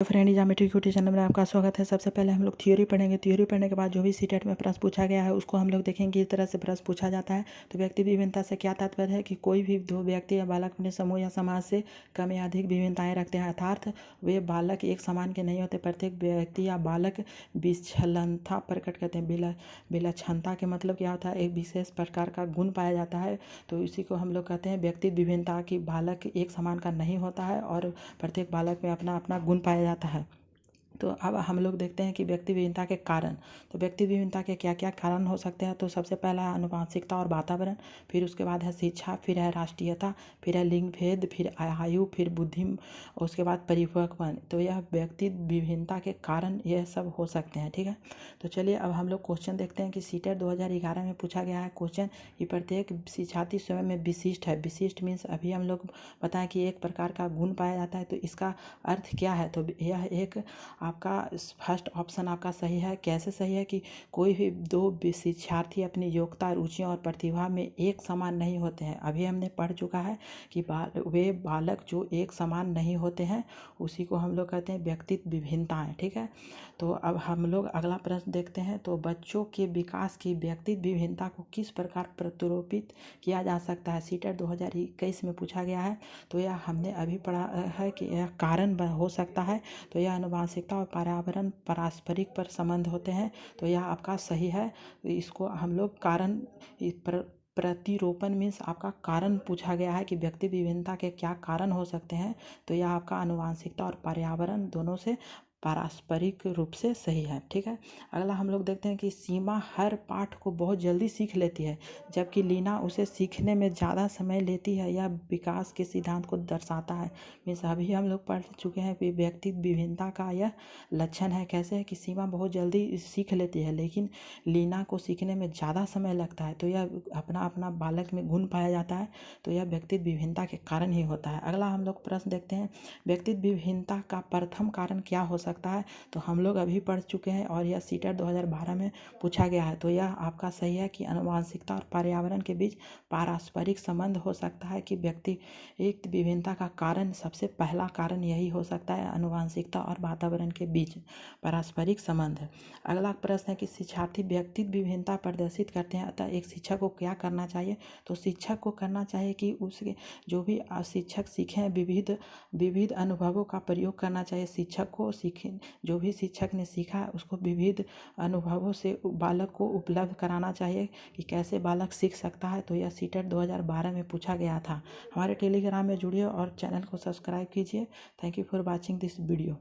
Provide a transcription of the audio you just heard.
Friend geometry cutie channel में आपका स्वागत है। सबसे पहले हम लोग थ्योरी पढ़ेंगे। थ्योरी पढ़ने के बाद जो भी सीटेट में प्रश्न पूछा गया है उसको हम लोग देखेंगे। इस तरह से प्रश्न पूछा जाता है। तो व्यक्ति विभिन्नता से क्या तात्पर्य है कि कोई भी दो व्यक्ति या बालक अपने समूह या समाज से कम या अधिक विभिन्नताएं रखते हैं, अर्थात वे बालक एक समान के नहीं होते। प्रत्येक व्यक्ति या बालक विचलनता प्रकट करते हैं। विलक्षणता के मतलब क्या होता है? एक विशेष प्रकार का गुण पाया जाता है, तो इसी को हम लोग कहते हैं व्यक्ति विभिन्नता। की बालक एक समान का नहीं होता है और प्रत्येक बालक में अपना अपना गुण पाया जाता है। तो अब हम लोग देखते हैं कि व्यक्ति विभिन्नता के कारण। तो व्यक्ति विभिन्नता के क्या क्या कारण हो सकते हैं? तो सबसे पहला है आनुवंशिकता और वातावरण, फिर उसके बाद है शिक्षा, फिर है राष्ट्रीयता, फिर है लिंग भेद, फिर आयु, फिर बुद्धि, उसके बाद परिपक्वन। तो यह व्यक्ति विभिन्नता के कारण यह सब हो सकते हैं। ठीक है, तो चलिए अब हम लोग क्वेश्चन देखते हैं कि सीटेट 2011 में पूछा गया है क्वेश्चन कि प्रत्येक शिक्षार्थी स्वयं में विशिष्ट है। विशिष्ट मीन्स अभी हम लोग बताएं कि एक प्रकार का गुण पाया जाता है, तो इसका अर्थ क्या है? तो यह एक आपका फर्स्ट ऑप्शन आपका सही है। कैसे सही है? कि कोई भी दो शिक्षार्थी अपनी योग्यता, रुचियों और प्रतिभा में एक समान नहीं होते हैं। अभी हमने पढ़ चुका है कि वे बालक जो एक समान नहीं होते हैं उसी को हम लोग कहते हैं व्यक्तित्व विभिन्नताएं। ठीक है, तो अब हम लोग अगला प्रश्न देखते हैं। तो बच्चों के विकास की व्यक्तित्व विभिन्नता को किस प्रकार प्रतिरूपित किया जा सकता है? सीटेट 2021 में पूछा गया है। तो यह हमने अभी पढ़ा है कि यह कारण हो सकता है। तो यह आनुवंशिकता और पर्यावरण पारस्परिक पर संबंध होते हैं। तो यह आपका सही है। इसको हम लोग कारण प्रतिरूपण मीन्स आपका कारण पूछा गया है कि व्यक्ति विभिन्नता के क्या कारण हो सकते हैं। तो यह आपका आनुवंशिकता और पर्यावरण दोनों से पारस्परिक रूप से सही है। ठीक है, अगला हम लोग देखते हैं कि सीमा हर पाठ को बहुत जल्दी सीख लेती है, जबकि लीना उसे सीखने में ज़्यादा समय लेती है। यह विकास के सिद्धांत को दर्शाता है। मीन्स अभी हम लोग पढ़ चुके हैं कि व्यक्ति विभिन्नता का यह लक्षण है। कैसे है? कि सीमा बहुत जल्दी सीख लेती है लेकिन लीना को सीखने में ज़्यादा समय लगता है। तो यह अपना अपना बालक में गुण पाया जाता है, तो यह व्यक्ति विभिन्नता के कारण ही होता है। अगला हम लोग प्रश्न देखते हैं, व्यक्ति विभिन्नता का प्रथम कारण क्या हो सकता है? तो हम लोग अभी पढ़ चुके हैं और यह सीटेट 2012 में पूछा गया है। तो यह आपका सही है कि आनुवंशिकता और पर्यावरण के बीच पारस्परिक संबंध हो सकता है। कि व्यक्ति एक विभिन्नता का कारण, सबसे पहला कारण यही हो सकता है, आनुवंशिकता और वातावरण के बीच पारस्परिक संबंध है। अगला प्रश्न है कि शिक्षार्थी व्यक्तित्व विभिन्नता प्रदर्शित करते हैं, अतः एक शिक्षक को क्या करना चाहिए? तो शिक्षक को करना चाहिए कि उसके जो भी शिक्षक सीखे हैं विविध अनुभवों का प्रयोग करना चाहिए। शिक्षक को जो भी शिक्षक ने सीखा है उसको विविध अनुभवों से बालक को उपलब्ध कराना चाहिए कि कैसे बालक सीख सकता है। तो यह सीटेट 2012 में पूछा गया था। हमारे टेलीग्राम में जुड़िए और चैनल को सब्सक्राइब कीजिए। Thank you for watching this video.